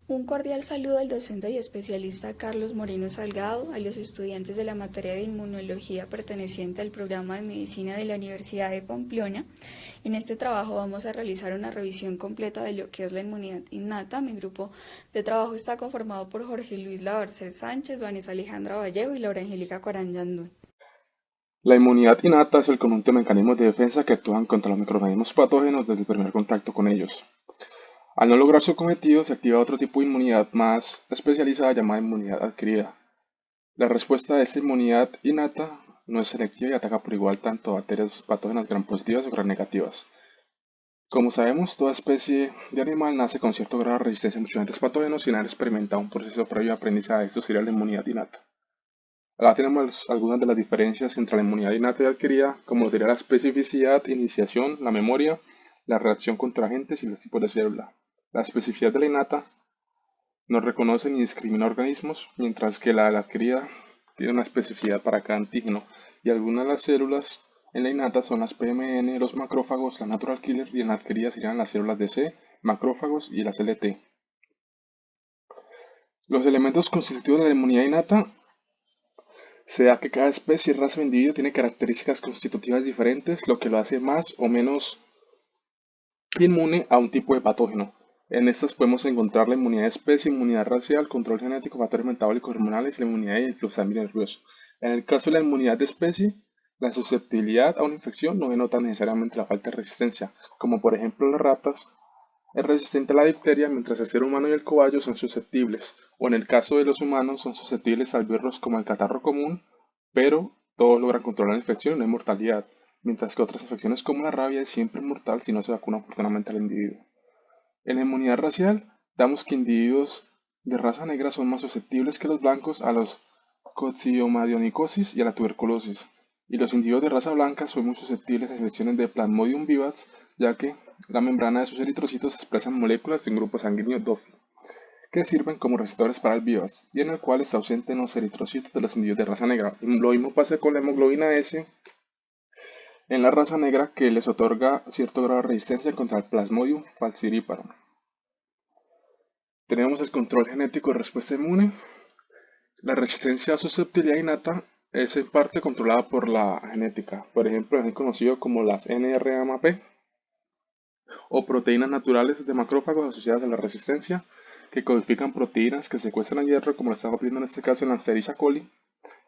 Un cordial saludo al docente y especialista Carlos Moreno Salgado, a los estudiantes de la materia de inmunología perteneciente al programa de medicina de la Universidad de Pamplona. En este trabajo vamos a realizar una revisión completa de lo que es la inmunidad innata. Mi grupo de trabajo está conformado por Jorge Luis Labarcer Sánchez, Vanessa Alejandra Vallejo y Laura Angélica Cuarán. La inmunidad innata es el conjunto de mecanismos de defensa que actúan contra los microorganismos patógenos desde el primer contacto con ellos. Al no lograr su cometido, se activa otro tipo de inmunidad más especializada llamada inmunidad adquirida. La respuesta de esta inmunidad innata no es selectiva y ataca por igual tanto a bacterias patógenas gram positivas o gram negativas. Como sabemos, toda especie de animal nace con cierto grado de resistencia a muchos agentes patógenos sin haber experimentado un proceso previo de aprendizaje. Esto sería la inmunidad innata. Ahora tenemos algunas de las diferencias entre la inmunidad innata y adquirida, como sería la especificidad, iniciación, la memoria, la reacción contra agentes y los tipos de célula. La especificidad de la innata no reconoce ni discrimina organismos, mientras que la de la adquirida tiene una especificidad para cada antígeno, y algunas de las células en la innata son las PMN, los macrófagos, la natural killer, y en la adquirida serían las células de C, macrófagos y las LT. Los elementos constitutivos de la inmunidad innata se da que cada especie, raza o individuo tiene características constitutivas diferentes, lo que lo hace más o menos inmune a un tipo de patógeno. En estas podemos encontrar la inmunidad de especie, inmunidad racial, control genético, factores metabólicos hormonales y la inmunidad y el flux nervioso. En el caso de la inmunidad de especie, la susceptibilidad a una infección no denota necesariamente la falta de resistencia, como por ejemplo las ratas es resistente a la difteria, mientras el ser humano y el cobayo son susceptibles, o en el caso de los humanos son susceptibles al virus como el catarro común, pero todos logran controlar la infección y no hay mortalidad, mientras que otras infecciones como la rabia es siempre mortal si no se vacuna oportunamente al individuo. En la inmunidad racial, damos que individuos de raza negra son más susceptibles que los blancos a los coccidioidomanicosis y a la tuberculosis, y los individuos de raza blanca son muy susceptibles a infecciones de Plasmodium vivax, ya que la membrana de sus eritrocitos expresa moléculas de un grupo sanguíneo DOF, que sirven como receptores para el vivax, y en el cual está ausente en los eritrocitos de los individuos de raza negra. Y lo mismo pasa con la hemoglobina S en la raza negra, que les otorga cierto grado de resistencia contra el Plasmodium falciparum. Tenemos el control genético de respuesta inmune. La resistencia a susceptibilidad innata es en parte controlada por la genética. Por ejemplo, es conocido como las NRMAP o proteínas naturales de macrófagos asociadas a la resistencia, que codifican proteínas que secuestran hierro, como lo estamos viendo en este caso en la Escherichia coli,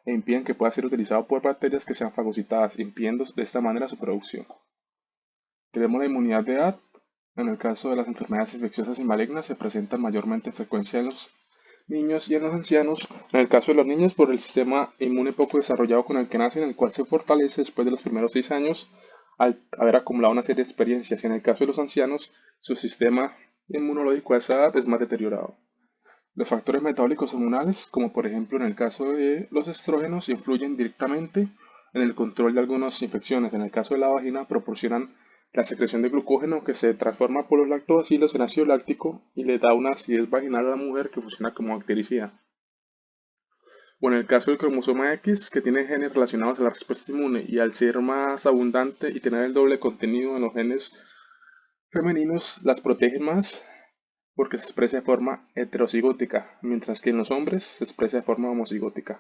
e impiden que pueda ser utilizado por bacterias que sean fagocitadas, impidiendo de esta manera su producción. Tenemos la inmunidad de edad. En el caso de las enfermedades infecciosas y malignas, se presenta mayormente frecuencia en los niños y en los ancianos. En el caso de los niños, por el sistema inmune poco desarrollado con el que nacen, el cual se fortalece después de los primeros 6 años al haber acumulado una serie de experiencias. Y en el caso de los ancianos, su sistema inmunológico a esa edad es más deteriorado. Los factores metabólicos hormonales, como por ejemplo en el caso de los estrógenos, influyen directamente en el control de algunas infecciones. En el caso de la vagina, proporcionan la secreción de glucógeno que se transforma por los lactobacilos en ácido láctico y le da una acidez vaginal a la mujer que funciona como bactericida. O en el caso del cromosoma X, que tiene genes relacionados a la respuesta inmune y al ser más abundante y tener el doble contenido en los genes femeninos, las protege más porque se expresa de forma heterocigótica, mientras que en los hombres se expresa de forma homocigótica.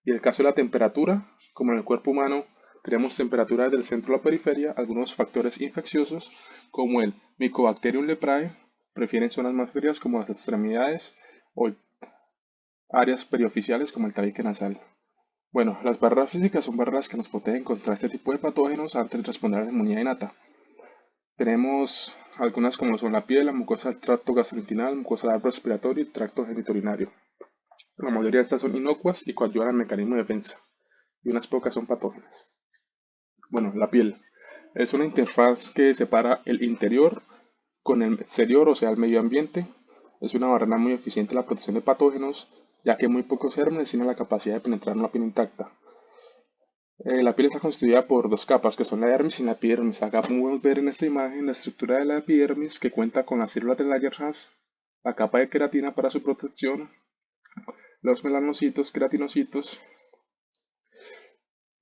Y en el caso de la temperatura, como en el cuerpo humano, tenemos temperatura desde el centro a la periferia, algunos factores infecciosos, como el Mycobacterium leprae, prefieren zonas más frías como las extremidades o áreas perioficiales como el tabique nasal. Bueno, las barreras físicas son barreras que nos protegen contra este tipo de patógenos antes de responder a la inmunidad innata. Tenemos algunas como son la piel, la mucosa del tracto gastrointestinal, mucosa del árbol respiratorio y tracto genitourinario. La mayoría de estas son inocuas y coadyuvan al mecanismo de defensa, y unas pocas son patógenas. Bueno, la piel es una interfaz que separa el interior con el exterior, o sea, el medio ambiente. Es una barrera muy eficiente en la protección de patógenos, ya que muy pocos gérmenes tienen la capacidad de penetrar una piel intacta. La piel está constituida por dos capas, que son la dermis y la epidermis. Acá podemos ver en esta imagen la estructura de la epidermis, que cuenta con las células de Langerhans, la capa de queratina para su protección, los melanocitos, queratinocitos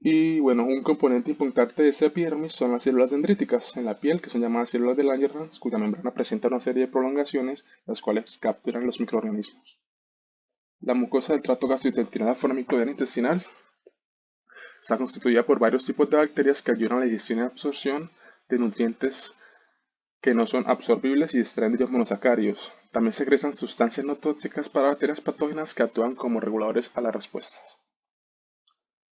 Y bueno, un componente importante de esta epidermis son las células dendríticas en la piel, que son llamadas células de Langerhans, cuya membrana presenta una serie de prolongaciones, las cuales capturan los microorganismos. La mucosa del tracto gastrointestinal de forma microbiana intestinal está constituida por varios tipos de bacterias que ayudan a la digestión y absorción de nutrientes que no son absorbibles y extraen de ellos monosacáridos. También secretan sustancias no tóxicas para bacterias patógenas que actúan como reguladores a las respuestas.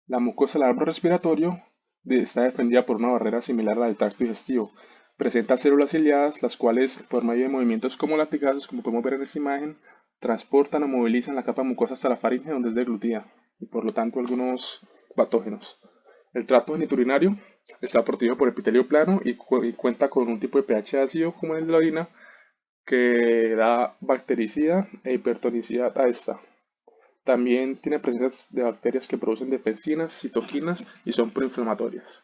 La mucosa del árbol respiratorio está defendida por una barrera similar a la del tracto digestivo. Presenta células ciliadas, las cuales, por medio de movimientos como latigazos, como podemos ver en esta imagen, transportan o movilizan la capa mucosa hasta la faringe donde es deglutida, y por lo tanto algunos patógenos. El tracto genitourinario está protegido por epitelio plano y cuenta con un tipo de pH ácido como el de la orina que da bactericida e hipertonicidad a esta. También tiene presencia de bacterias que producen defensinas, citoquinas y son proinflamatorias.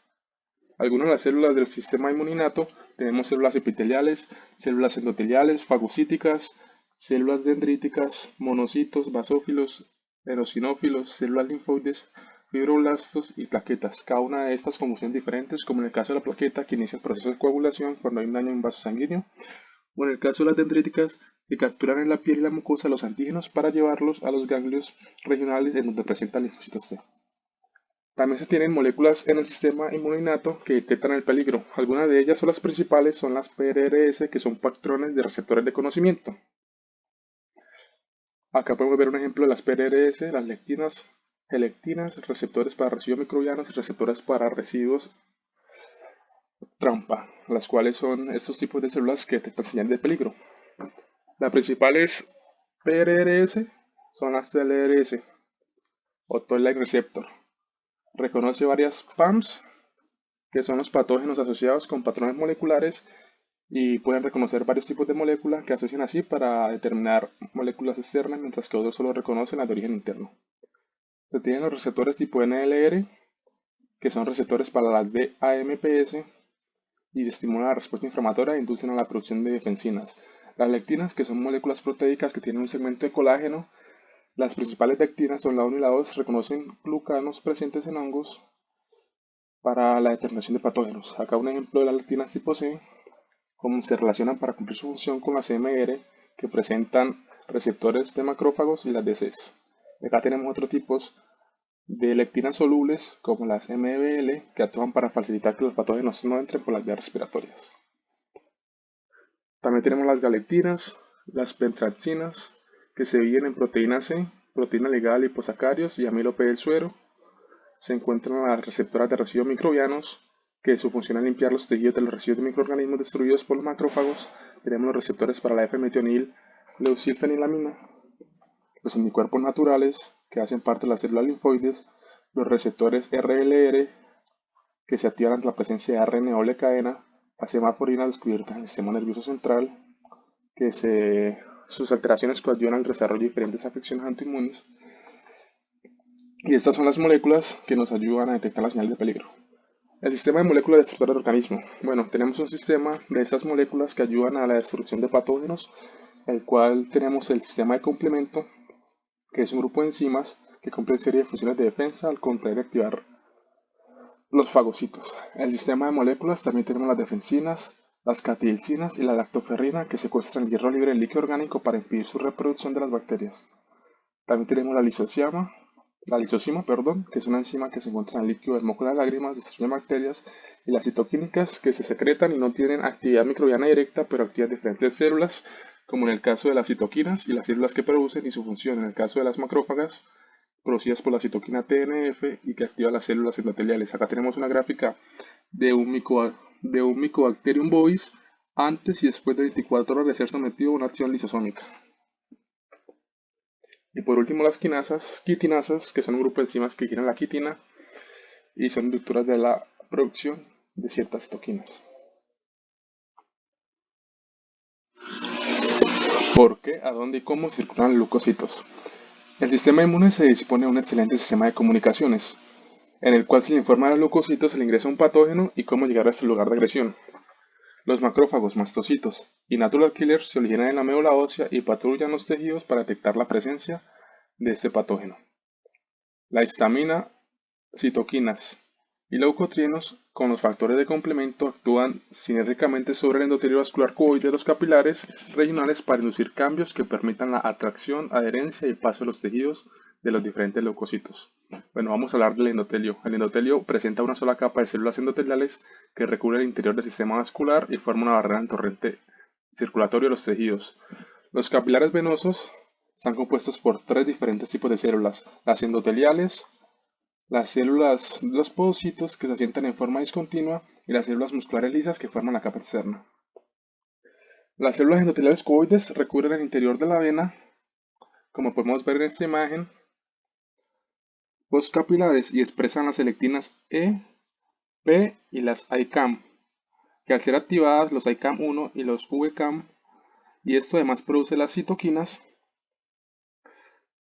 Algunas de las células del sistema inmuninato tenemos células epiteliales, células endoteliales, fagocíticas, células dendríticas, monocitos, basófilos, eosinófilos, células linfoides, fibroblastos y plaquetas. Cada una de estas con funciones diferentes, como en el caso de la plaqueta que inicia el proceso de coagulación cuando hay un daño en un vaso sanguíneo, o en el caso de las dendríticas que capturan en la piel y la mucosa los antígenos para llevarlos a los ganglios regionales en donde presentan linfocitos T. También se tienen moléculas en el sistema inmuninato que detectan el peligro. Algunas de ellas, o las principales, son las PRRS, que son patrones de receptores de conocimiento. Acá podemos ver un ejemplo de las PRRS, las lectinas, gelectinas, receptores para residuos microbianos y receptores para residuos trampa, las cuales son estos tipos de células que detectan señales de peligro. Las principales PRRS son las TLRS o Toll-like Receptor. Reconoce varias PAMs, que son los patógenos asociados con patrones moleculares y pueden reconocer varios tipos de moléculas que asocian así para determinar moléculas externas, mientras que otros solo reconocen las de origen interno. Se tienen los receptores tipo NLR, que son receptores para las DAMPS y estimulan la respuesta inflamatoria e inducen a la producción de defensinas. Las lectinas, que son moléculas proteicas que tienen un segmento de colágeno. Las principales lectinas son la 1 y la 2, reconocen glucanos presentes en hongos para la determinación de patógenos. Acá un ejemplo de las lectinas tipo C, cómo se relacionan para cumplir su función con las MR, que presentan receptores de macrófagos y las de CES. Acá tenemos otros tipos de lectinas solubles, como las MBL, que actúan para facilitar que los patógenos no entren por las vías respiratorias. También tenemos las galectinas, las pentraxinas, que se dividen en proteína C, proteína ligada a liposacarios y amilo P del suero. Se encuentran las receptoras de residuos microbianos, que su función es limpiar los tejidos de los residuos de microorganismos destruidos por los macrófagos. Tenemos los receptores para la F-metionil, leucilfenilamina, los anticuerpos naturales, que hacen parte de las células linfoides, los receptores RLR, que se activan ante la presencia de ARN doble cadena, la semaforina descubierta en el sistema nervioso central, sus alteraciones coadyuvan al desarrollo de diferentes afecciones autoinmunes. Y estas son las moléculas que nos ayudan a detectar la señal de peligro. El sistema de moléculas destructoras del organismo. Bueno, tenemos un sistema de estas moléculas que ayudan a la destrucción de patógenos, el cual tenemos el sistema de complemento, que es un grupo de enzimas que cumplen serie de funciones de defensa al contraer y activar los fagocitos. El sistema de moléculas también tenemos las defensinas, las cateicinas y la lactoferrina, que secuestran el hierro libre del líquido orgánico para impedir su reproducción de las bacterias. También tenemos la lisocima, que es una enzima que se encuentra en el líquido del moco de las lágrimas, destruye bacterias, y las citoquínicas, que se secretan y no tienen actividad microbiana directa, pero activan diferentes células, como en el caso de las citoquinas y las células que producen y su función en el caso de las macrófagas, producidas por la citoquina TNF y que activa las células endoteliales. Acá tenemos una gráfica de un Mycobacterium bovis antes y después de 24 horas de ser sometido a una acción lisosómica. Y por último las quitinasas, que son un grupo de enzimas que quitan la quitina y son inductoras de la producción de ciertas citoquinas. ¿Por qué, a dónde y cómo circulan los leucocitos? El sistema inmune se dispone de un excelente sistema de comunicaciones, en el cual se le informa a los leucocitos se le ingresa un patógeno y cómo llegar a este lugar de agresión. Los macrófagos, mastocitos y natural killers se originan en la médula ósea y patrullan los tejidos para detectar la presencia de este patógeno. La histamina citoquinas y leucotrienos con los factores de complemento actúan sinérgicamente sobre el endotelio vascular cuboide de los capilares regionales para inducir cambios que permitan la atracción, adherencia y paso de los tejidos de los diferentes leucocitos. Bueno, vamos a hablar del endotelio. El endotelio presenta una sola capa de células endoteliales que recubre el interior del sistema vascular y forma una barrera en torrente circulatorio de los tejidos. Los capilares venosos están compuestos por tres diferentes tipos de células: las endoteliales, las células de los podocitos que se asientan en forma discontinua y las células musculares lisas que forman la capa externa. Las células endoteliales cuboides recubren el interior de la vena, como podemos ver en esta imagen, postcapilares y expresan las selectinas E, P y las ICAM, que al ser activadas los ICAM1 y los VCAM, y esto además produce las citoquinas,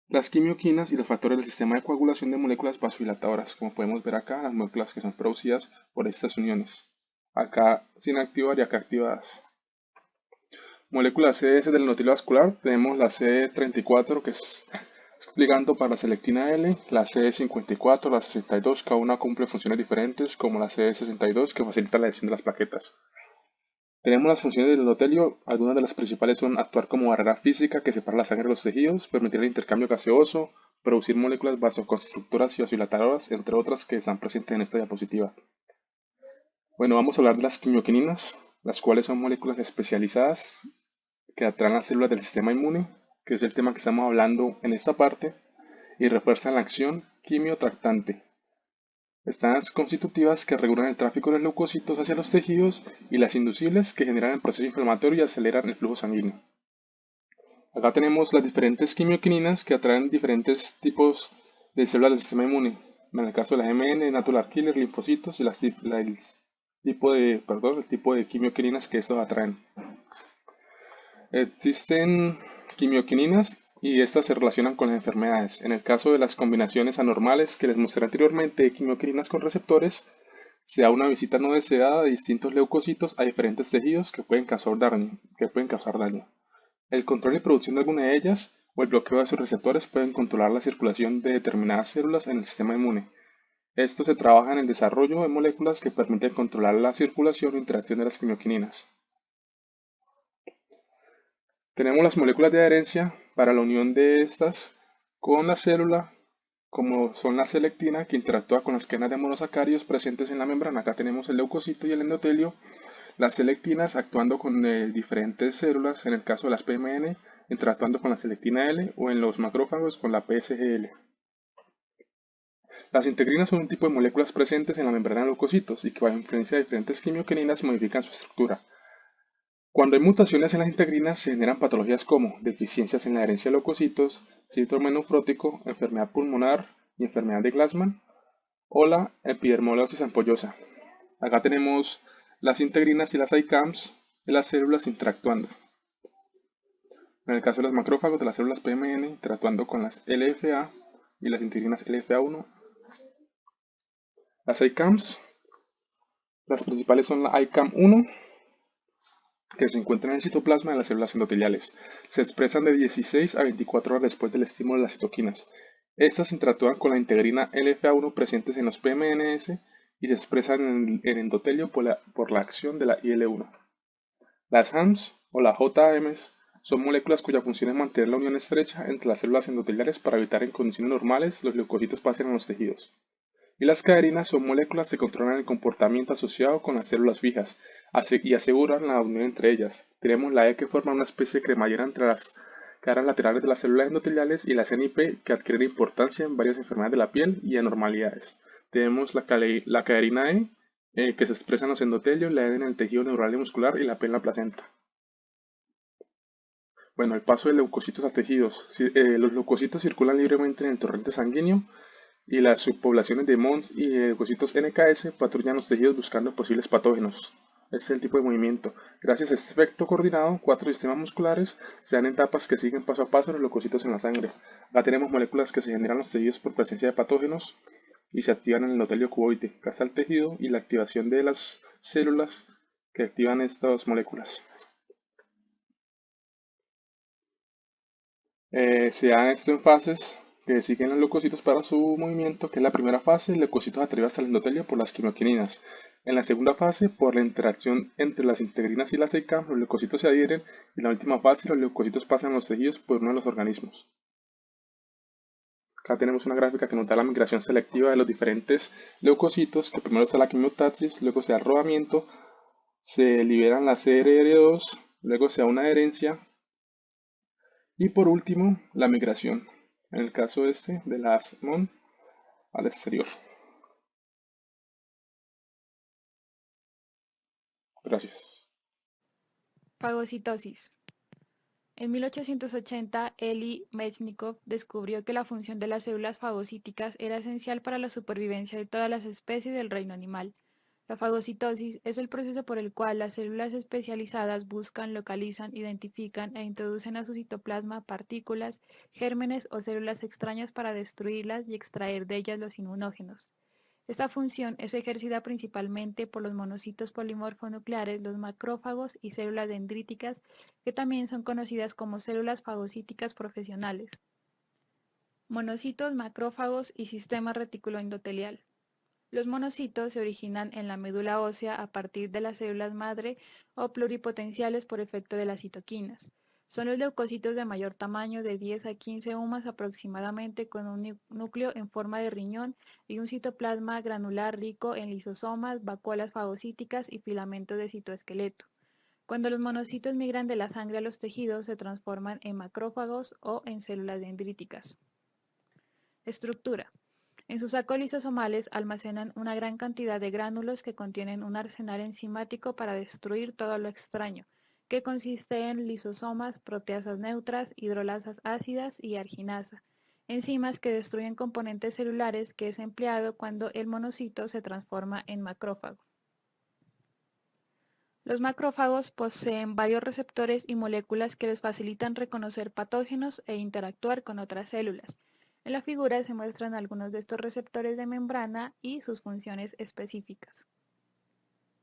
las quimioquinas y los factores del sistema de coagulación de moléculas vasodilatadoras, como podemos ver acá, las moléculas que son producidas por estas uniones, acá sin activar y acá activadas. Moléculas CS del endotelio vascular, tenemos la C34 que es ligando para la selectina L, la C54, la 62, cada una cumple funciones diferentes, como la C62 que facilita la adhesión de las plaquetas. Tenemos las funciones del endotelio, algunas de las principales son actuar como barrera física que separa la sangre de los tejidos, permitir el intercambio gaseoso, producir moléculas vasoconstrictoras y vasodilatadoras, entre otras que están presentes en esta diapositiva. Bueno, vamos a hablar de las quimioquininas, las cuales son moléculas especializadas que atraen las células del sistema inmune, que es el tema que estamos hablando en esta parte, y refuerzan la acción quimiotractante. Están las constitutivas que regulan el tráfico de los leucocitos hacia los tejidos y las inducibles que generan el proceso inflamatorio y aceleran el flujo sanguíneo. Acá tenemos las diferentes quimioquininas que atraen diferentes tipos de células del sistema inmune. En el caso de las MN, natural killer, linfocitos y el tipo de quimioquininas que estos atraen. Existen quimioquininas y estas se relacionan con las enfermedades. En el caso de las combinaciones anormales que les mostré anteriormente de quimioquininas con receptores, se da una visita no deseada de distintos leucocitos a diferentes tejidos que pueden causar daño. El control y producción de alguna de ellas o el bloqueo de sus receptores pueden controlar la circulación de determinadas células en el sistema inmune. Esto se trabaja en el desarrollo de moléculas que permiten controlar la circulación e interacción de las quimioquininas. Tenemos las moléculas de adherencia para la unión de estas con la célula, como son la selectina, que interactúa con las cadenas de monosacáridos presentes en la membrana. Acá tenemos el leucocito y el endotelio. Las selectinas actuando con diferentes células, en el caso de las PMN, interactuando con la selectina L o en los macrófagos con la PSGL. Las integrinas son un tipo de moléculas presentes en la membrana de leucocitos y que bajo influencia de diferentes quimioquininas modifican su estructura. Cuando hay mutaciones en las integrinas se generan patologías como deficiencias en la adherencia de leucocitos, síndrome nefrótico, enfermedad pulmonar y enfermedad de Glassman o la epidermolysis ampollosa. Acá tenemos las integrinas y las ICAMs de las células interactuando. En el caso de los macrófagos de las células PMN interactuando con las LFA y las integrinas LFA1. Las ICAMs, las principales son la ICAM1, que se encuentran en el citoplasma de las células endoteliales. Se expresan de 16 a 24 horas después del estímulo de las citoquinas. Estas interactúan con la integrina LFA1 presentes en los PMNS y se expresan en el endotelio por la acción de la IL-1. Las HAMs o las JAMs son moléculas cuya función es mantener la unión estrecha entre las células endoteliales para evitar en condiciones normales los leucocitos pasen a los tejidos. Y las caderinas son moléculas que controlan el comportamiento asociado con las células fijas y aseguran la unión entre ellas. Tenemos la E que forma una especie de cremallera entre las caras laterales de las células endoteliales y las NIP que adquieren importancia en varias enfermedades de la piel y anormalidades. Tenemos la caderina E que se expresa en los endotelios, la E en el tejido neural y muscular y la P en la placenta. Bueno, el paso de leucocitos a tejidos. Los leucocitos circulan libremente en el torrente sanguíneo y las subpoblaciones de MONS y leucocitos NKS patrullan los tejidos buscando posibles patógenos. Este es el tipo de movimiento. Gracias a este efecto coordinado, 4 sistemas musculares se dan en etapas que siguen paso a paso los leucocitos en la sangre. Acá tenemos moléculas que se generan en los tejidos por presencia de patógenos y se activan en el endotelio cuboide. Acá está el tejido y la activación de las células que activan estas moléculas. Se dan esto en fases que siguen los leucocitos para su movimiento, que es la primera fase, el leucocito se atrae hasta el endotelio por las quimioquininas. En la segunda fase, por la interacción entre las integrinas y la ceca, los leucocitos se adhieren y en la última fase los leucocitos pasan a los tejidos por uno de los organismos. Acá tenemos una gráfica que nos da la migración selectiva de los diferentes leucocitos, que primero está la quimiotaxis, luego se da rodamiento, se liberan las CRR2, luego se da una adherencia y por último la migración, en el caso este de las MON al exterior. Gracias. Fagocitosis. En 1880, Eli Mechnikov descubrió que la función de las células fagocíticas era esencial para la supervivencia de todas las especies del reino animal. La fagocitosis es el proceso por el cual las células especializadas buscan, localizan, identifican e introducen a su citoplasma partículas, gérmenes o células extrañas para destruirlas y extraer de ellas los inmunógenos. Esta función es ejercida principalmente por los monocitos polimorfonucleares, los macrófagos y células dendríticas, que también son conocidas como células fagocíticas profesionales. Monocitos, macrófagos y sistema reticuloendotelial. Los monocitos se originan en la médula ósea a partir de las células madre o pluripotenciales por efecto de las citoquinas. Son los leucocitos de mayor tamaño, de 10 a 15 UMAS aproximadamente, con un núcleo en forma de riñón y un citoplasma granular rico en lisosomas, vacuolas fagocíticas y filamentos de citoesqueleto. Cuando los monocitos migran de la sangre a los tejidos, se transforman en macrófagos o en células dendríticas. Estructura. En sus sacos lisosomales almacenan una gran cantidad de gránulos que contienen un arsenal enzimático para destruir todo lo extraño, que consiste en lisosomas, proteasas neutras, hidrolasas ácidas y arginasa, enzimas que destruyen componentes celulares, que es empleado cuando el monocito se transforma en macrófago. Los macrófagos poseen varios receptores y moléculas que les facilitan reconocer patógenos e interactuar con otras células. En la figura se muestran algunos de estos receptores de membrana y sus funciones específicas.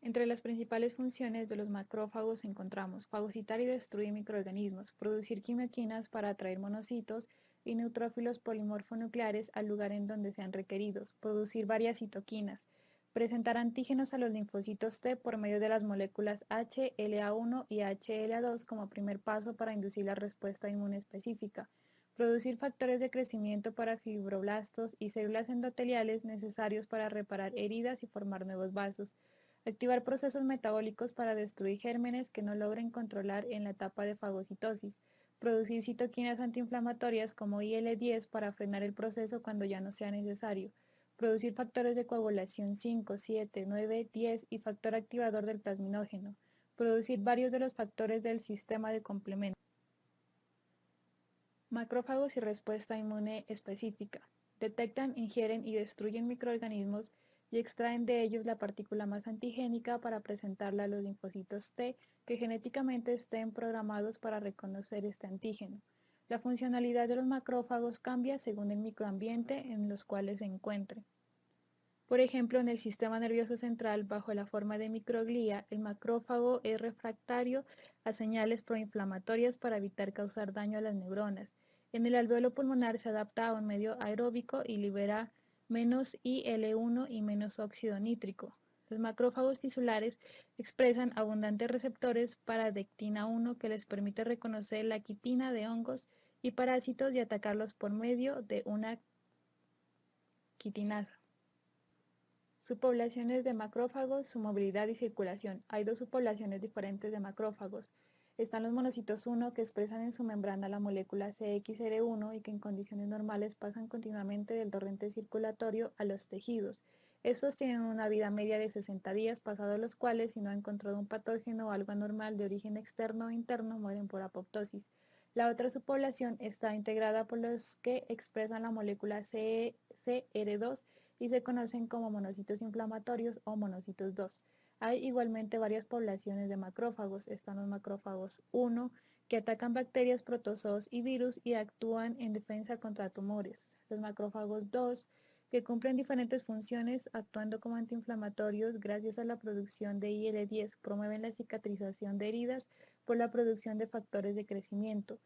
Entre las principales funciones de los macrófagos encontramos fagocitar y destruir microorganismos, producir quimioquinas para atraer monocitos y neutrófilos polimorfonucleares al lugar en donde sean requeridos, producir varias citoquinas, presentar antígenos a los linfocitos T por medio de las moléculas HLA1 y HLA2 como primer paso para inducir la respuesta inmune específica, producir factores de crecimiento para fibroblastos y células endoteliales necesarios para reparar heridas y formar nuevos vasos, activar procesos metabólicos para destruir gérmenes que no logren controlar en la etapa de fagocitosis, producir citoquinas antiinflamatorias como IL-10 para frenar el proceso cuando ya no sea necesario, producir factores de coagulación 5, 7, 9, 10 y factor activador del plasminógeno, producir varios de los factores del sistema de complemento. Macrófagos y respuesta inmune específica. Detectan, ingieren y destruyen microorganismos y extraen de ellos la partícula más antigénica para presentarla a los linfocitos T, que genéticamente estén programados para reconocer este antígeno. La funcionalidad de los macrófagos cambia según el microambiente en los cuales se encuentren. Por ejemplo, en el sistema nervioso central, bajo la forma de microglía, el macrófago es refractario a señales proinflamatorias para evitar causar daño a las neuronas. En el alveolo pulmonar se adapta a un medio aeróbico y libera menos IL-1 y menos óxido nítrico. Los macrófagos tisulares expresan abundantes receptores para dectina 1 que les permite reconocer la quitina de hongos y parásitos y atacarlos por medio de una quitinasa. Subpoblaciones de macrófagos, su movilidad y circulación. Hay dos subpoblaciones diferentes de macrófagos. Están los monocitos 1 que expresan en su membrana la molécula CXR1 y que en condiciones normales pasan continuamente del torrente circulatorio a los tejidos. Estos tienen una vida media de 60 días, pasados los cuales, si no han encontrado un patógeno o algo anormal de origen externo o interno, mueren por apoptosis. La otra subpoblación está integrada por los que expresan la molécula CR2 y se conocen como monocitos inflamatorios o monocitos 2. Hay igualmente varias poblaciones de macrófagos. Están los macrófagos 1, que atacan bacterias, protozoos y virus y actúan en defensa contra tumores. Los macrófagos 2, que cumplen diferentes funciones actuando como antiinflamatorios gracias a la producción de IL-10, promueven la cicatrización de heridas por la producción de factores de crecimiento.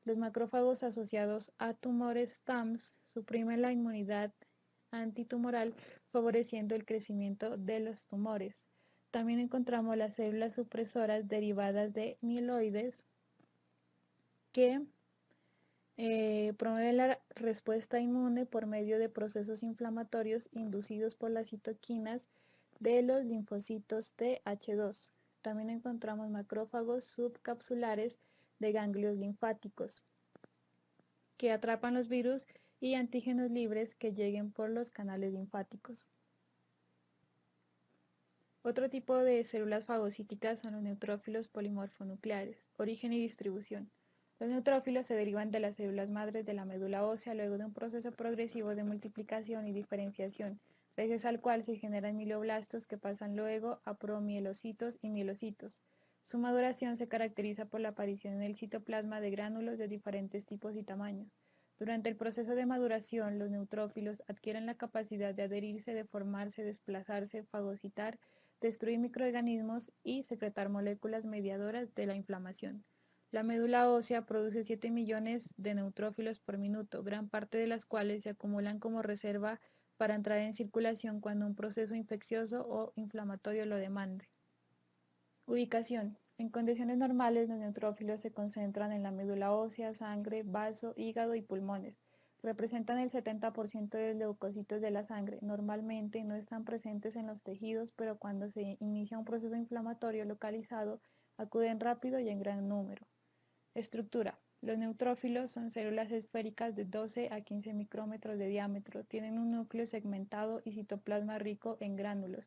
Los macrófagos asociados a tumores TAMS suprimen la inmunidad antitumoral, favoreciendo el crecimiento de los tumores. También encontramos las células supresoras derivadas de mieloides que promueven la respuesta inmune por medio de procesos inflamatorios inducidos por las citoquinas de los linfocitos Th2. También encontramos macrófagos subcapsulares de ganglios linfáticos que atrapan los virus y antígenos libres que lleguen por los canales linfáticos. Otro tipo de células fagocíticas son los neutrófilos polimorfonucleares, origen y distribución. Los neutrófilos se derivan de las células madres de la médula ósea luego de un proceso progresivo de multiplicación y diferenciación, gracias al cual se generan mieloblastos que pasan luego a promielocitos y mielocitos. Su maduración se caracteriza por la aparición en el citoplasma de gránulos de diferentes tipos y tamaños. Durante el proceso de maduración, los neutrófilos adquieren la capacidad de adherirse, deformarse, desplazarse, fagocitar, destruir microorganismos y secretar moléculas mediadoras de la inflamación. La médula ósea produce 7 millones de neutrófilos por minuto, gran parte de las cuales se acumulan como reserva para entrar en circulación cuando un proceso infeccioso o inflamatorio lo demande. Ubicación. En condiciones normales, los neutrófilos se concentran en la médula ósea, sangre, vaso, hígado y pulmones. Representan el 70% de los leucocitos de la sangre. Normalmente no están presentes en los tejidos, pero cuando se inicia un proceso inflamatorio localizado, acuden rápido y en gran número. Estructura. Los neutrófilos son células esféricas de 12 a 15 micrómetros de diámetro. Tienen un núcleo segmentado y citoplasma rico en gránulos.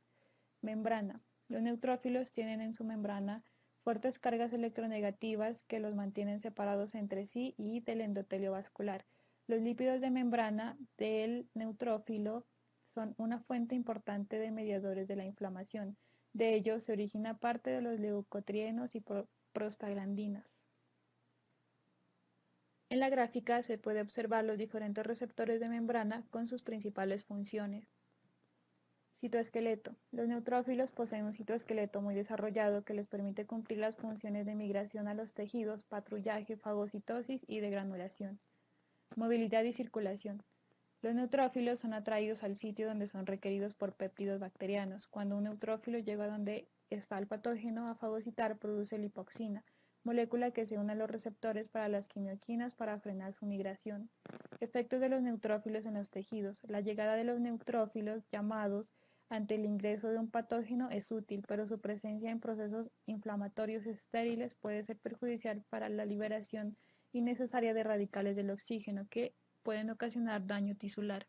Membrana. Los neutrófilos tienen en su membrana fuertes cargas electronegativas que los mantienen separados entre sí y del endotelio vascular. Los lípidos de membrana del neutrófilo son una fuente importante de mediadores de la inflamación. De ellos se origina parte de los leucotrienos y prostaglandinas. En la gráfica se puede observar los diferentes receptores de membrana con sus principales funciones. Citoesqueleto. Los neutrófilos poseen un citoesqueleto muy desarrollado que les permite cumplir las funciones de migración a los tejidos, patrullaje, fagocitosis y de granulación. Movilidad y circulación. Los neutrófilos son atraídos al sitio donde son requeridos por péptidos bacterianos. Cuando un neutrófilo llega donde está el patógeno a fagocitar, produce lipoxina, molécula que se une a los receptores para las quimioquinas para frenar su migración. Efectos de los neutrófilos en los tejidos. La llegada de los neutrófilos llamados ante el ingreso de un patógeno es útil, pero su presencia en procesos inflamatorios estériles puede ser perjudicial para la liberación innecesaria de radicales del oxígeno que pueden ocasionar daño tisular.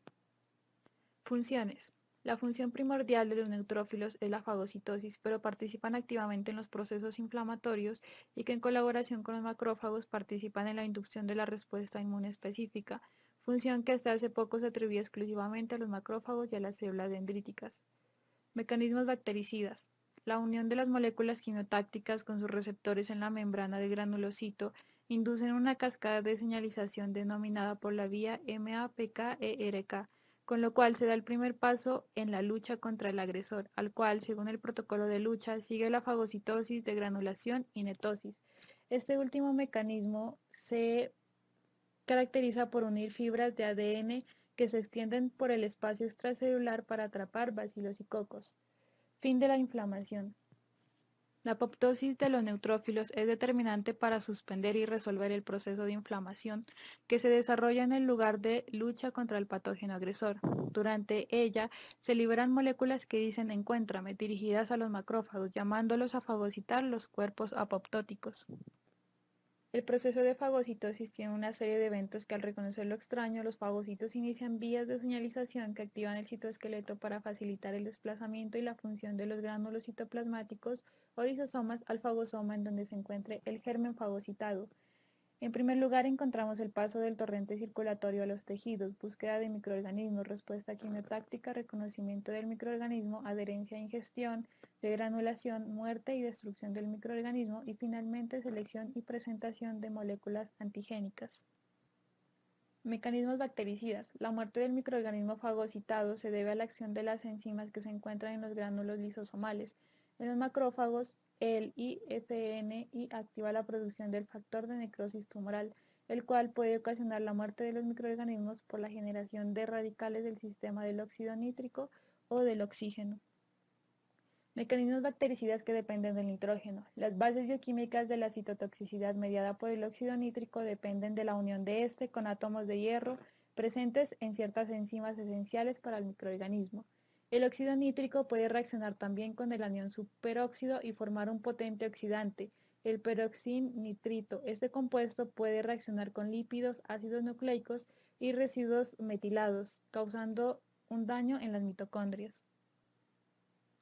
Funciones. La función primordial de los neutrófilos es la fagocitosis, pero participan activamente en los procesos inflamatorios y que en colaboración con los macrófagos participan en la inducción de la respuesta inmune específica, función que hasta hace poco se atribuía exclusivamente a los macrófagos y a las células dendríticas. Mecanismos bactericidas. La unión de las moléculas quimiotácticas con sus receptores en la membrana del granulocito inducen una cascada de señalización denominada por la vía MAPK-ERK, con lo cual se da el primer paso en la lucha contra el agresor, al cual, según el protocolo de lucha, sigue la fagocitosis, degranulación y netosis. Este último mecanismo se caracteriza por unir fibras de ADN que se extienden por el espacio extracelular para atrapar bacilos y cocos. Fin de la inflamación. La apoptosis de los neutrófilos es determinante para suspender y resolver el proceso de inflamación que se desarrolla en el lugar de lucha contra el patógeno agresor. Durante ella se liberan moléculas que dicen encuéntrame, dirigidas a los macrófagos, llamándolos a fagocitar los cuerpos apoptóticos. El proceso de fagocitosis tiene una serie de eventos que al reconocer lo extraño, los fagocitos inician vías de señalización que activan el citoesqueleto para facilitar el desplazamiento y la función de los gránulos citoplasmáticos o lisosomas al fagosoma en donde se encuentre el germen fagocitado. En primer lugar encontramos el paso del torrente circulatorio a los tejidos, búsqueda de microorganismos, respuesta quimiotáctica, reconocimiento del microorganismo, adherencia e ingestión, degranulación, muerte y destrucción del microorganismo y finalmente selección y presentación de moléculas antigénicas. Mecanismos bactericidas. La muerte del microorganismo fagocitado se debe a la acción de las enzimas que se encuentran en los gránulos lisosomales. En los macrófagos, el IFNI activa la producción del factor de necrosis tumoral. el cual puede ocasionar la muerte de los microorganismos por la generación de radicales del sistema del óxido nítrico o del oxígeno. Mecanismos bactericidas que dependen del nitrógeno. Las bases bioquímicas de la citotoxicidad mediada por el óxido nítrico dependen de la unión de este con átomos de hierro presentes en ciertas enzimas esenciales para el microorganismo. El óxido nítrico puede reaccionar también con el anión superóxido y formar un potente oxidante, el peroxinitrito. Este compuesto puede reaccionar con lípidos, ácidos nucleicos y residuos metilados, causando un daño en las mitocondrias.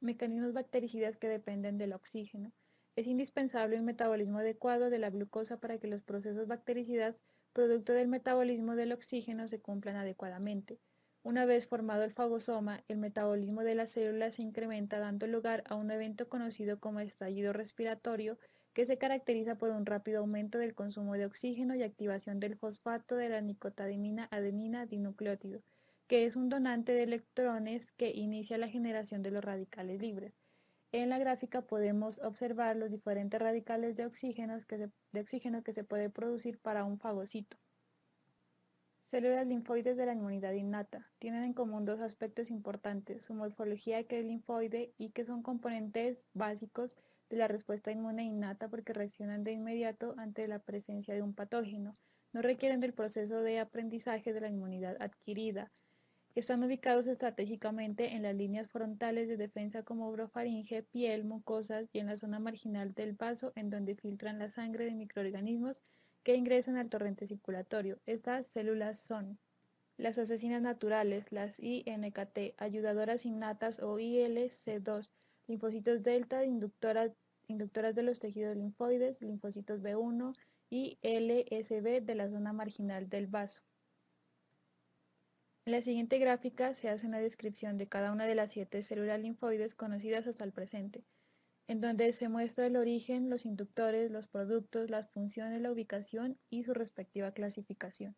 Mecanismos bactericidas que dependen del oxígeno. Es indispensable un metabolismo adecuado de la glucosa para que los procesos bactericidas, producto del metabolismo del oxígeno, se cumplan adecuadamente. Una vez formado el fagosoma, el metabolismo de las células se incrementa dando lugar a un evento conocido como estallido respiratorio, que se caracteriza por un rápido aumento del consumo de oxígeno y activación del fosfato de la nicotadimina adenina dinucleótido, que es un donante de electrones que inicia la generación de los radicales libres. En la gráfica podemos observar los diferentes radicales de oxígeno que se puede producir para un fagocito. Células linfoides de la inmunidad innata. Tienen en común dos aspectos importantes, su morfología, que es linfoide, y que son componentes básicos de la respuesta inmune innata porque reaccionan de inmediato ante la presencia de un patógeno. No requieren del proceso de aprendizaje de la inmunidad adquirida. Están ubicados estratégicamente en las líneas frontales de defensa como orofaringe, piel, mucosas y en la zona marginal del vaso en donde filtran la sangre de microorganismos que ingresan al torrente circulatorio. Estas células son las asesinas naturales, las INKT, ayudadoras innatas o ILC2, linfocitos delta, inductoras de los tejidos linfoides, linfocitos B1 y LSB de la zona marginal del vaso. En la siguiente gráfica se hace una descripción de cada una de las 7 células linfoides conocidas hasta el presente, en donde se muestra el origen, los inductores, los productos, las funciones, la ubicación y su respectiva clasificación.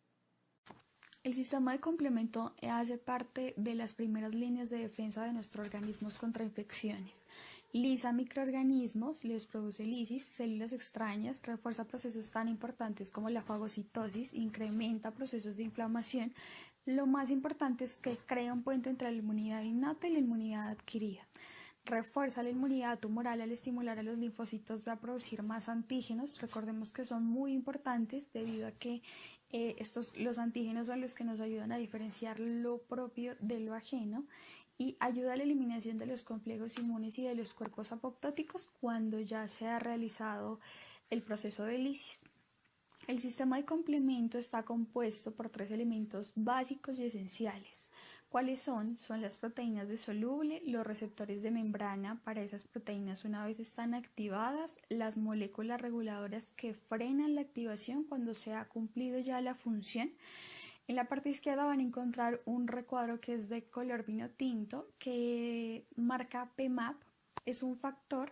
El sistema de complemento hace parte de las primeras líneas de defensa de nuestros organismos contra infecciones. Lisa microorganismos, les produce lisis, células extrañas, refuerza procesos tan importantes como la fagocitosis, incrementa procesos de inflamación. Lo más importante es que crea un puente entre la inmunidad innata y la inmunidad adquirida. Refuerza la inmunidad tumoral al estimular a los linfocitos a producir más antígenos. Recordemos que son muy importantes debido a que los antígenos son los que nos ayudan a diferenciar lo propio de lo ajeno y ayuda a la eliminación de los complejos inmunes y de los cuerpos apoptóticos cuando ya se ha realizado el proceso de lisis. El sistema de complemento está compuesto por 3 elementos básicos y esenciales. ¿Cuáles son? Son las proteínas de soluble, los receptores de membrana para esas proteínas una vez están activadas, las moléculas reguladoras que frenan la activación cuando se ha cumplido ya la función. En la parte izquierda van a encontrar un recuadro que es de color vino tinto que marca PMAP, es un factor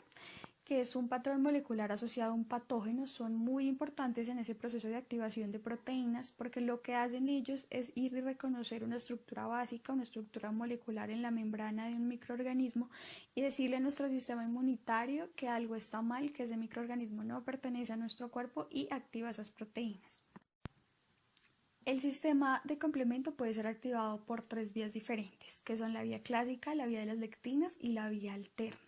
que es un patrón molecular asociado a un patógeno. Son muy importantes en ese proceso de activación de proteínas porque lo que hacen ellos es ir y reconocer una estructura básica, una estructura molecular en la membrana de un microorganismo y decirle a nuestro sistema inmunitario que algo está mal, que ese microorganismo no pertenece a nuestro cuerpo y activa esas proteínas. El sistema de complemento puede ser activado por 3 vías diferentes, que son la vía clásica, la vía de las lectinas y la vía alterna.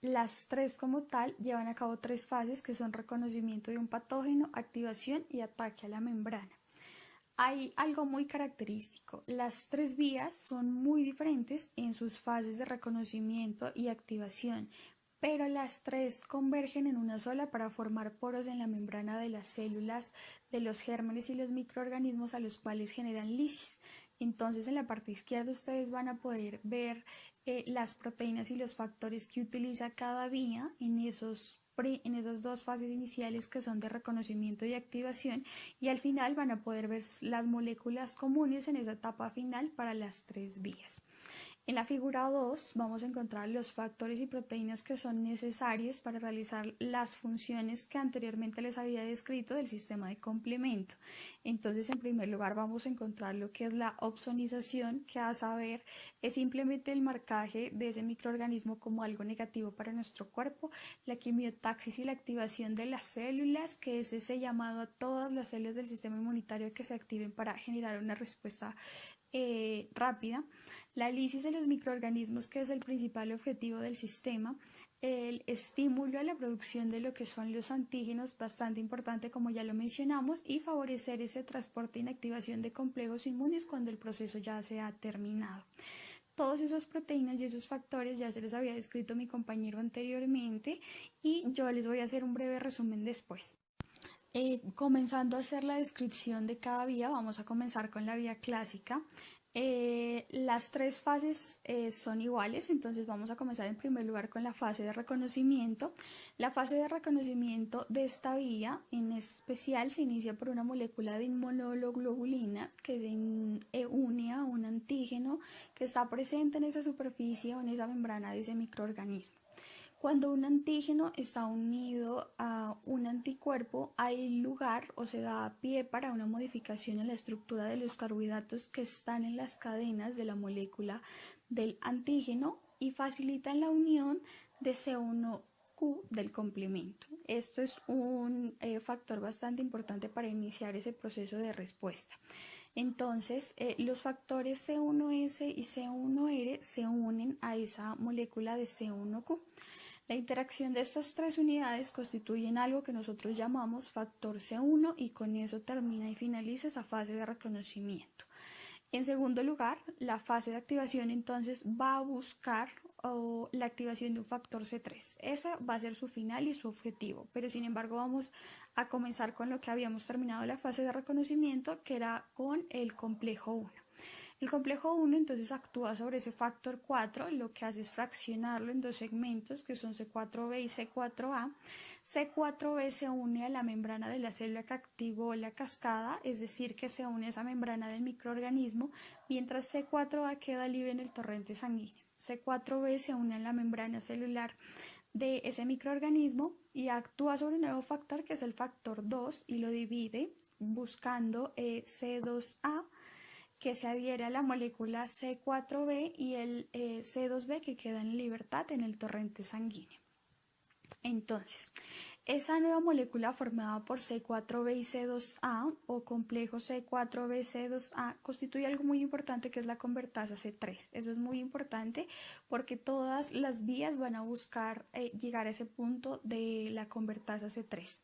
Las 3 como tal llevan a cabo 3 fases que son reconocimiento de un patógeno, activación y ataque a la membrana. Hay algo muy característico, las 3 vías son muy diferentes en sus fases de reconocimiento y activación, pero las 3 convergen en una sola para formar poros en la membrana de las células, de los gérmenes y los microorganismos a los cuales generan lisis. Entonces en la parte izquierda ustedes van a poder ver las proteínas y los factores que utiliza cada vía en esas 2 fases iniciales que son de reconocimiento y activación, y al final van a poder ver las moléculas comunes en esa etapa final para las 3 vías. En la figura 2 vamos a encontrar los factores y proteínas que son necesarios para realizar las funciones que anteriormente les había descrito del sistema de complemento. Entonces, en primer lugar, vamos a encontrar lo que es la opsonización, que a saber es simplemente el marcaje de ese microorganismo como algo negativo para nuestro cuerpo, la quimiotaxis y la activación de las células, que es ese llamado a todas las células del sistema inmunitario que se activen para generar una respuesta rápida, la lisis de los microorganismos, que es el principal objetivo del sistema, el estímulo a la producción de lo que son los antígenos, bastante importante como ya lo mencionamos, y favorecer ese transporte e inactivación de complejos inmunes cuando el proceso ya se ha terminado. Todos esos proteínas y esos factores ya se los había descrito mi compañero anteriormente y yo les voy a hacer un breve resumen después. Comenzando a hacer la descripción de cada vía, vamos a comenzar con la vía clásica. Las tres fases son iguales, entonces vamos a comenzar en primer lugar con la fase de reconocimiento. La fase de reconocimiento de esta vía en especial se inicia por una molécula de inmunoglobulina que se une a un antígeno que está presente en esa superficie o en esa membrana de ese microorganismo. Cuando un antígeno está unido a un anticuerpo, hay lugar o se da pie para una modificación en la estructura de los carbohidratos que están en las cadenas de la molécula del antígeno y facilitan la unión de C1Q del complemento. Esto es un factor bastante importante para iniciar ese proceso de respuesta. Entonces, los factores C1S y C1R se unen a esa molécula de C1Q. La interacción de estas tres unidades constituyen algo que nosotros llamamos factor C1 y con eso termina y finaliza esa fase de reconocimiento. En segundo lugar, la fase de activación entonces va a buscar la activación de un factor C3. Ese va a ser su final y su objetivo, pero sin embargo vamos a comenzar con lo que habíamos terminado la fase de reconocimiento, que era con el complejo 1. El complejo 1 entonces actúa sobre ese factor 4, lo que hace es fraccionarlo en dos segmentos que son C4b y C4a. C4b se une a la membrana de la célula que activó la cascada, es decir, que se une a esa membrana del microorganismo, mientras C4a queda libre en el torrente sanguíneo. C4b se une a la membrana celular de ese microorganismo y actúa sobre un nuevo factor que es el factor 2 y lo divide buscando C2a, que se adhiere a la molécula C4b y el C2b que queda en libertad en el torrente sanguíneo. Entonces, esa nueva molécula formada por C4b y C2a o complejo C4b C2a constituye algo muy importante que es la convertasa C3. Eso es muy importante porque todas las vías van a buscar llegar a ese punto de la convertasa C3.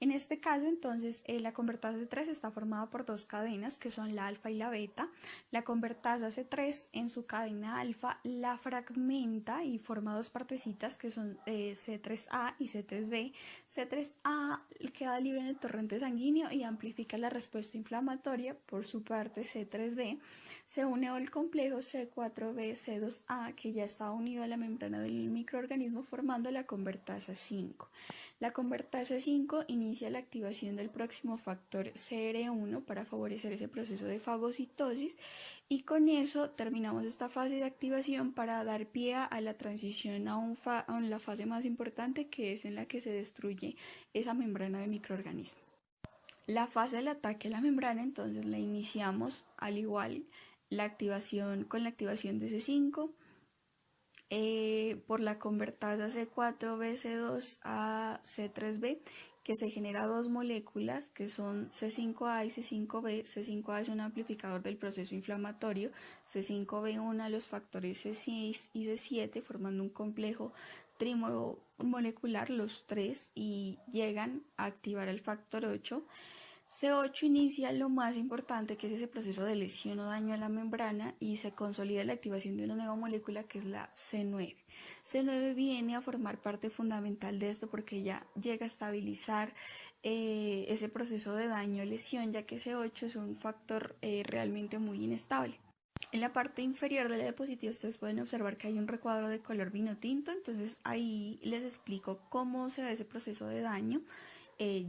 En este caso, entonces, la convertasa C3 está formada por dos cadenas que son la alfa y la beta. La convertasa C3 en su cadena alfa la fragmenta y forma dos partecitas que son C3A y C3B. C3A queda libre en el torrente sanguíneo y amplifica la respuesta inflamatoria. Por su parte, C3B se une al complejo C4B C2A que ya está unido a la membrana del microorganismo formando la convertasa 5. La convertasa 5 inicia la activación del próximo factor CR1 para favorecer ese proceso de fagocitosis y con eso terminamos esta fase de activación para dar pie a la transición a la fase más importante, que es en la que se destruye esa membrana de microorganismo. La fase del ataque a la membrana entonces la iniciamos al igual la activación con la activación de C5 por la convertasa C4b C2 a C3b, que se genera dos moléculas que son C5a y C5b. C5a es un amplificador del proceso inflamatorio, C5b une a los factores C6 y C7 formando un complejo trimolecular, los tres, y llegan a activar el factor 8. C8 inicia lo más importante, que es ese proceso de lesión o daño a la membrana, y se consolida la activación de una nueva molécula que es la C9. C9 viene a formar parte fundamental de esto porque ya llega a estabilizar ese proceso de daño o lesión, ya que C8 es un factor realmente muy inestable. En la parte inferior de la diapositiva ustedes pueden observar que hay un recuadro de color vino tinto, entonces ahí les explico cómo se da ese proceso de daño.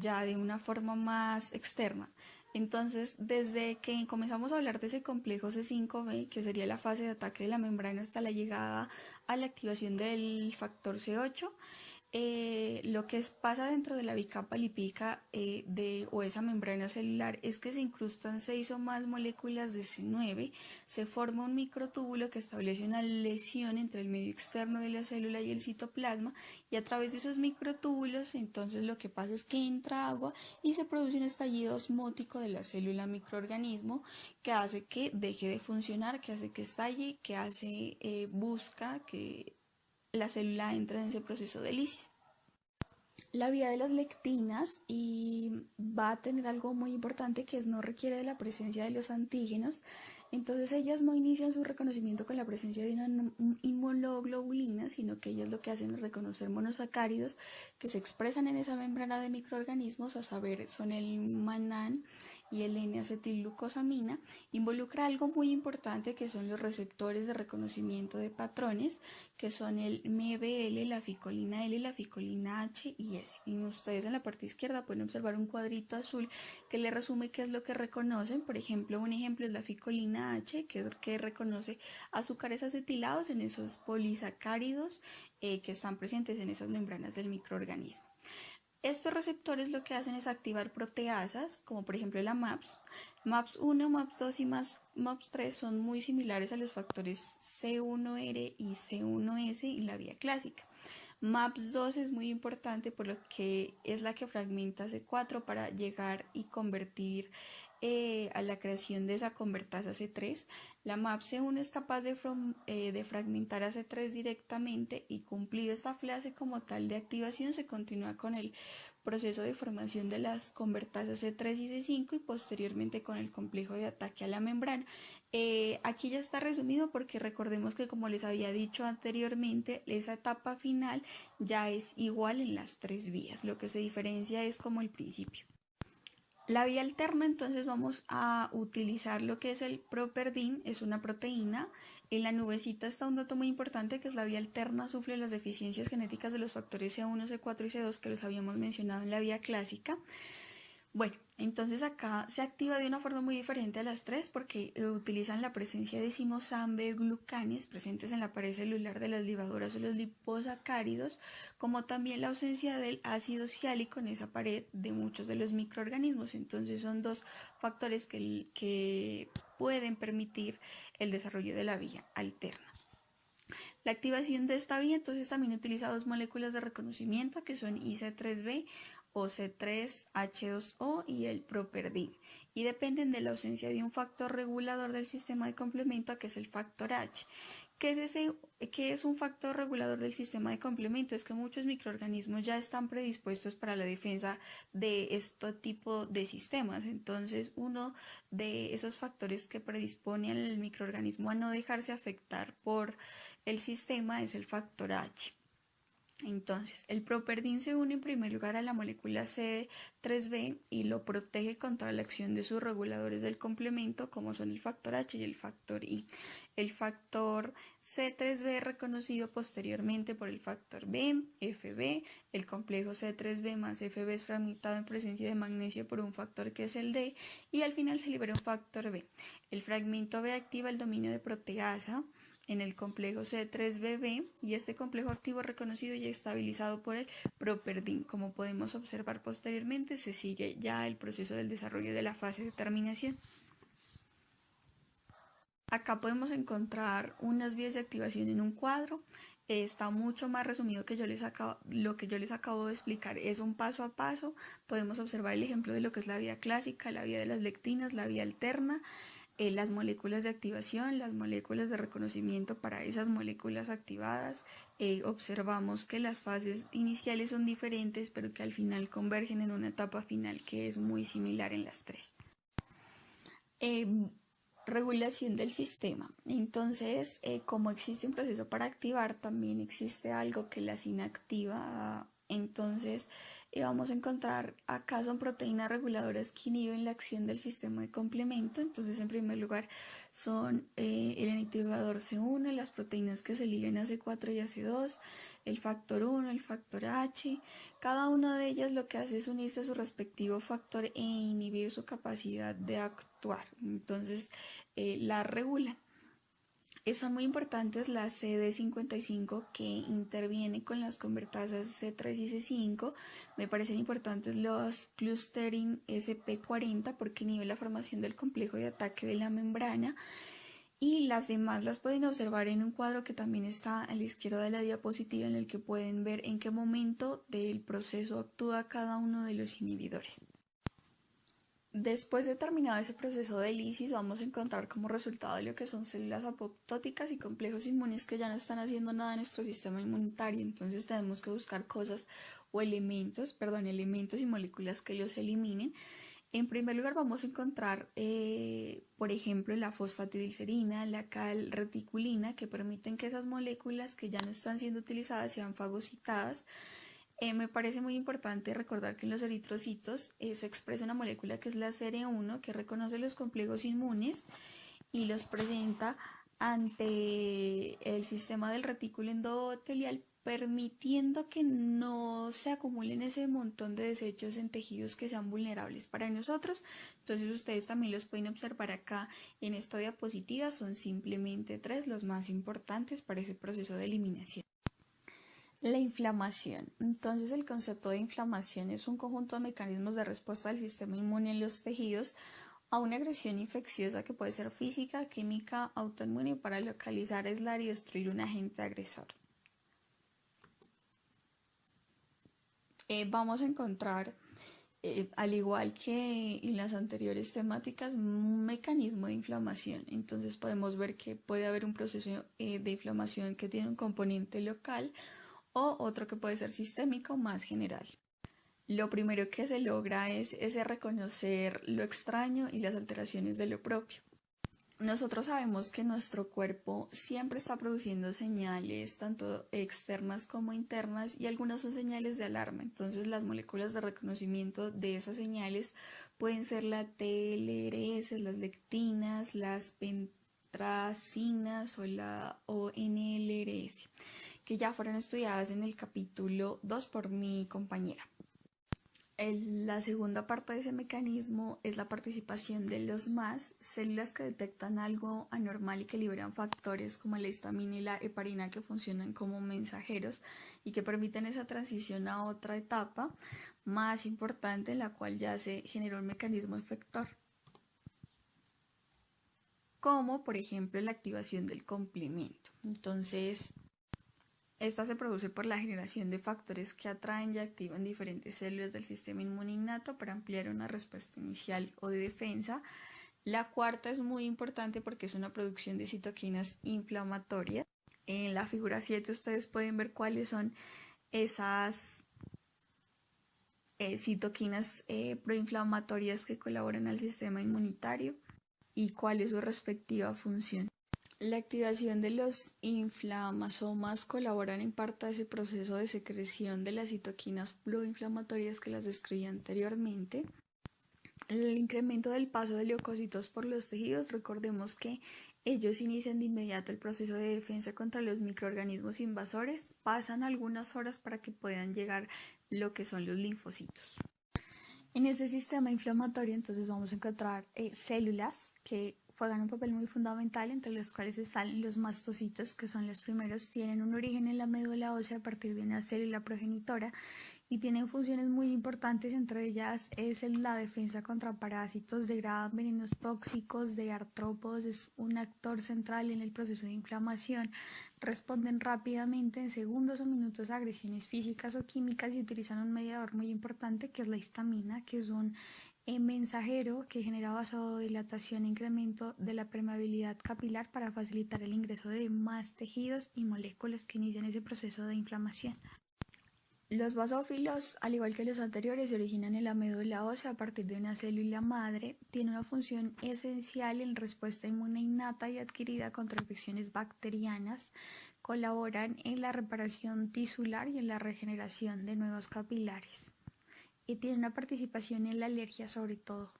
Ya de una forma más externa. Entonces, desde que comenzamos a hablar de ese complejo C5b, que sería la fase de ataque de la membrana hasta la llegada a la activación del factor C8, lo que pasa dentro de la bicapa lipídica o esa membrana celular es que se incrustan 6 o más moléculas de C9, se forma un microtúbulo que establece una lesión entre el medio externo de la célula y el citoplasma, y a través de esos microtúbulos entonces lo que pasa es que entra agua y se produce un estallido osmótico de la célula microorganismo que hace que deje de funcionar, que hace que estalle, que busca que la célula entra en ese proceso de lisis. La vía de las lectinas va a tener algo muy importante, que es no requiere de la presencia de los antígenos, entonces ellas no inician su reconocimiento con la presencia de una inmunoglobulina, sino que ellas lo que hacen es reconocer monosacáridos que se expresan en esa membrana de microorganismos, a saber, son el MANAN y el N-acetilglucosamina. Involucra algo muy importante que son los receptores de reconocimiento de patrones, que son el MBL, la ficolina L, la ficolina H y S. Y ustedes en la parte izquierda pueden observar un cuadrito azul que le resume qué es lo que reconocen. Por ejemplo, un ejemplo es la ficolina H, que reconoce azúcares acetilados en esos polisacáridos que están presentes en esas membranas del microorganismo. Estos receptores lo que hacen es activar proteasas, como por ejemplo la MAPS. MAPS1, MAPS2 y MAPS3 son muy similares a los factores C1R y C1S en la vía clásica. MAPS2 es muy importante por lo que es la que fragmenta C4 para llegar y convertir a la creación de esa convertasa C3. La MAPS1 es capaz de fragmentar a C3 directamente, y cumplida esta fase como tal de activación se continúa con el proceso de formación de las convertasas C3 y C5 y posteriormente con el complejo de ataque a la membrana. Aquí ya está resumido porque recordemos que, como les había dicho anteriormente, esa etapa final ya es igual en las tres vías, lo que se diferencia es como el principio. La vía alterna, entonces vamos a utilizar lo que es el properdin, es una proteína. En la nubecita está un dato muy importante, que es la vía alterna sufre las deficiencias genéticas de los factores C1, C4 y C2 que los habíamos mencionado en la vía clásica. Bueno, entonces acá se activa de una forma muy diferente a las tres porque utilizan la presencia de simosambe-glucanes presentes en la pared celular de las ligaduras o los liposacáridos, como también la ausencia del ácido siálico en esa pared de muchos de los microorganismos. Entonces son dos factores que pueden permitir el desarrollo de la vía alterna. La activación de esta vía entonces también utiliza dos moléculas de reconocimiento que son IC3B o C3H2O y el properdin, y dependen de la ausencia de un factor regulador del sistema de complemento, que es el factor H. ¿Qué es un factor regulador del sistema de complemento? Es que muchos microorganismos ya están predispuestos para la defensa de este tipo de sistemas. Entonces, uno de esos factores que predispone al microorganismo a no dejarse afectar por el sistema es el factor H. Entonces, el properdin se une en primer lugar a la molécula C3B y lo protege contra la acción de sus reguladores del complemento, como son el factor H y el factor I. El factor C3B es reconocido posteriormente por el factor B, FB. El complejo C3B más FB es fragmentado en presencia de magnesio por un factor que es el D, y al final se libera un factor B. El fragmento B activa el dominio de proteasa en el complejo C3BB, y este complejo activo es reconocido y estabilizado por el properdin. Como podemos observar posteriormente, se sigue ya el proceso del desarrollo de la fase de terminación. Acá podemos encontrar unas vías de activación en un cuadro. Está mucho más resumido que lo que yo les acabo de explicar. Es un paso a paso. Podemos observar el ejemplo de lo que es la vía clásica, la vía de las lectinas, la vía alterna, las moléculas de activación, las moléculas de reconocimiento para esas moléculas activadas. Observamos que las fases iniciales son diferentes, pero que al final convergen en una etapa final que es muy similar en las tres. Regulación del sistema. Entonces, como existe un proceso para activar, también existe algo que las inactiva. Entonces, vamos a encontrar acá son proteínas reguladoras que inhiben la acción del sistema de complemento. Entonces, en primer lugar, son el inhibidor C1, las proteínas que se ligan a C4 y a C2, el factor 1, el factor H. Cada una de ellas lo que hace es unirse a su respectivo factor e inhibir su capacidad de actuar. Entonces, la regulan. Son muy importantes las CD55 que intervienen con las convertasas C3 y C5. Me parecen importantes los clustering SP40 porque inhibe la formación del complejo de ataque de la membrana. Y las demás las pueden observar en un cuadro que también está a la izquierda de la diapositiva, en el que pueden ver en qué momento del proceso actúa cada uno de los inhibidores. Después de terminado ese proceso de lisis, vamos a encontrar como resultado de lo que son células apoptóticas y complejos inmunes que ya no están haciendo nada en nuestro sistema inmunitario. Entonces tenemos que buscar cosas o elementos y moléculas que los eliminen. En primer lugar vamos a encontrar, por ejemplo, la fosfatidilcerina, la calreticulina, que permiten que esas moléculas que ya no están siendo utilizadas sean fagocitadas. Me parece muy importante recordar que en los eritrocitos se expresa una molécula que es la CR1, que reconoce los complejos inmunes y los presenta ante el sistema del retículo endotelial, permitiendo que no se acumulen ese montón de desechos en tejidos que sean vulnerables para nosotros. Entonces ustedes también los pueden observar acá en esta diapositiva, son simplemente 3 los más importantes para ese proceso de eliminación. La inflamación. Entonces el concepto de inflamación es un conjunto de mecanismos de respuesta del sistema inmune en los tejidos a una agresión infecciosa que puede ser física, química, autoinmune, para localizar, aislar y destruir un agente agresor. Vamos a encontrar, al igual que en las anteriores temáticas, un mecanismo de inflamación. Entonces podemos ver que puede haber un proceso de inflamación que tiene un componente local o otro que puede ser sistémico más general. Lo primero que se logra es reconocer lo extraño y las alteraciones de lo propio. Nosotros sabemos que nuestro cuerpo siempre está produciendo señales, tanto externas como internas, y algunas son señales de alarma. Entonces las moléculas de reconocimiento de esas señales pueden ser la TLRS, las lectinas, las pentracinas o la ONLRS, que ya fueron estudiadas en el capítulo 2 por mi compañera. La segunda parte de ese mecanismo es la participación de los MAS, células que detectan algo anormal y que liberan factores como la histamina y la heparina, que funcionan como mensajeros y que permiten esa transición a otra etapa más importante, en la cual ya se generó un mecanismo efector, como por ejemplo la activación del complemento. Entonces, esta se produce por la generación de factores que atraen y activan diferentes células del sistema inmune innato para ampliar una respuesta inicial o de defensa. La cuarta es muy importante porque es una producción de citoquinas inflamatorias. En la figura 7 ustedes pueden ver cuáles son esas citoquinas proinflamatorias que colaboran al sistema inmunitario y cuál es su respectiva función. La activación de los inflamasomas colaboran en parte a ese proceso de secreción de las citoquinas proinflamatorias que las describí anteriormente. El incremento del paso de leucocitos por los tejidos, recordemos que ellos inician de inmediato el proceso de defensa contra los microorganismos invasores, pasan algunas horas para que puedan llegar lo que son los linfocitos. En ese sistema inflamatorio entonces vamos a encontrar células que juegan un papel muy fundamental, entre los cuales salen los mastocitos, que son los primeros. Tienen un origen en la médula ósea a partir de una célula progenitora y tienen funciones muy importantes. Entre ellas es la defensa contra parásitos, degradan venenos tóxicos de artrópodos, es un actor central en el proceso de inflamación, responden rápidamente en segundos o minutos a agresiones físicas o químicas y utilizan un mediador muy importante que es la histamina, que es un mensajero que genera vasodilatación e incremento de la permeabilidad capilar para facilitar el ingreso de más tejidos y moléculas que inician ese proceso de inflamación. Los basófilos, al igual que los anteriores, se originan en la médula ósea a partir de una célula madre. Tiene una función esencial en respuesta inmune innata y adquirida contra infecciones bacterianas. Colaboran en la reparación tisular y en la regeneración de nuevos capilares. Y tiene una participación en la alergia sobre todo.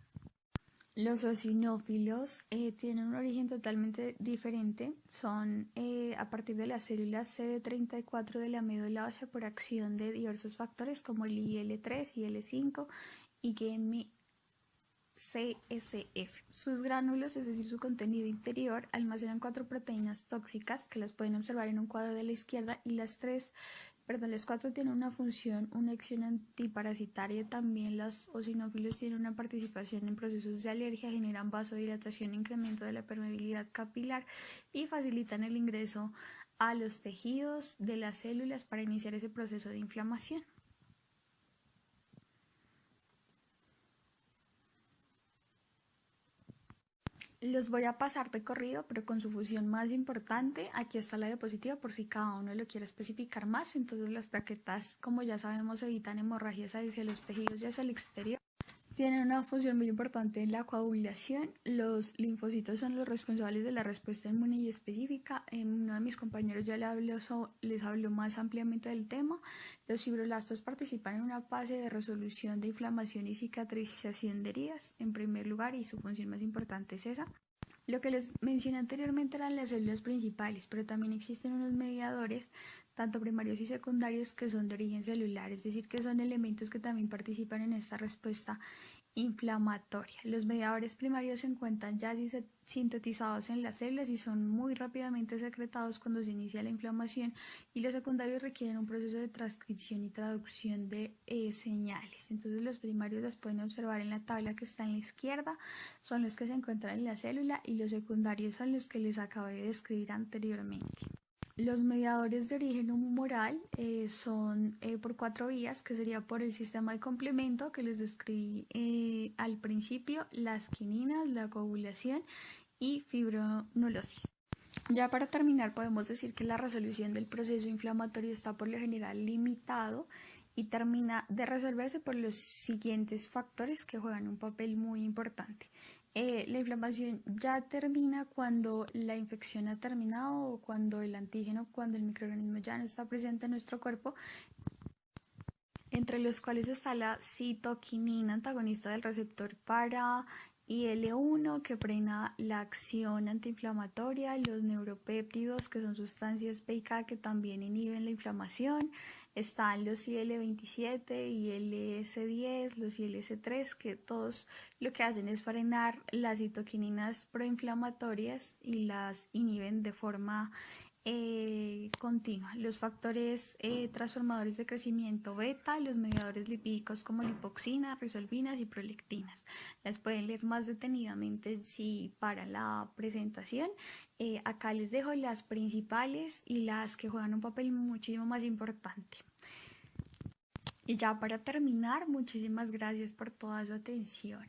Los eosinófilos tienen un origen totalmente diferente, son a partir de las células CD34 de la médula ósea por acción de diversos factores como el IL3 y IL5 y CSF. Sus gránulos, es decir, su contenido interior, almacenan 4 proteínas tóxicas que las pueden observar en un cuadro de la izquierda y las 4 tienen una función, una acción antiparasitaria. También los eosinófilos tienen una participación en procesos de alergia, generan vasodilatación, incremento de la permeabilidad capilar y facilitan el ingreso a los tejidos de las células para iniciar ese proceso de inflamación. Los voy a pasar de corrido, pero con su función más importante. Aquí está la diapositiva por si cada uno lo quiere especificar más. Entonces las plaquetas, como ya sabemos, evitan hemorragias hacia los tejidos y hacia el exterior. Tienen una función muy importante en la coagulación. Los linfocitos son los responsables de la respuesta inmune y específica. Uno de mis compañeros ya les habló más ampliamente del tema. Los fibroblastos participan en una fase de resolución de inflamación y cicatrización de heridas, en primer lugar, y su función más importante es esa. Lo que les mencioné anteriormente eran las células principales, pero también existen unos mediadores, tanto primarios y secundarios, que son de origen celular, es decir, que son elementos que también participan en esta respuesta inflamatoria. Los mediadores primarios se encuentran ya sintetizados en las células y son muy rápidamente secretados cuando se inicia la inflamación, y los secundarios requieren un proceso de transcripción y traducción de señales. Entonces los primarios los pueden observar en la tabla que está en la izquierda, son los que se encuentran en la célula, y los secundarios son los que les acabé de describir anteriormente. Los mediadores de origen humoral son por 4 vías, que sería por el sistema de complemento que les describí al principio, las quininas, la coagulación y fibrinolysis. Ya para terminar, podemos decir que la resolución del proceso inflamatorio está por lo general limitado y termina de resolverse por los siguientes factores que juegan un papel muy importante. La inflamación ya termina cuando la infección ha terminado, o cuando el antígeno, cuando el microorganismo ya no está presente en nuestro cuerpo, entre los cuales está la citoquinina, antagonista del receptor para IL-1, que frena la acción antiinflamatoria, los neuropéptidos, que son sustancias PK que también inhiben la inflamación, están los IL-27, ILS-10, los ILS-3, que todos lo que hacen es frenar las citoquininas proinflamatorias y las inhiben de forma continua. Los factores transformadores de crecimiento beta, los mediadores lipídicos como lipoxinas, resolvinas y prolectinas. Las pueden leer más detenidamente para la presentación. Acá les dejo las principales y las que juegan un papel muchísimo más importante. Y ya para terminar, muchísimas gracias por toda su atención.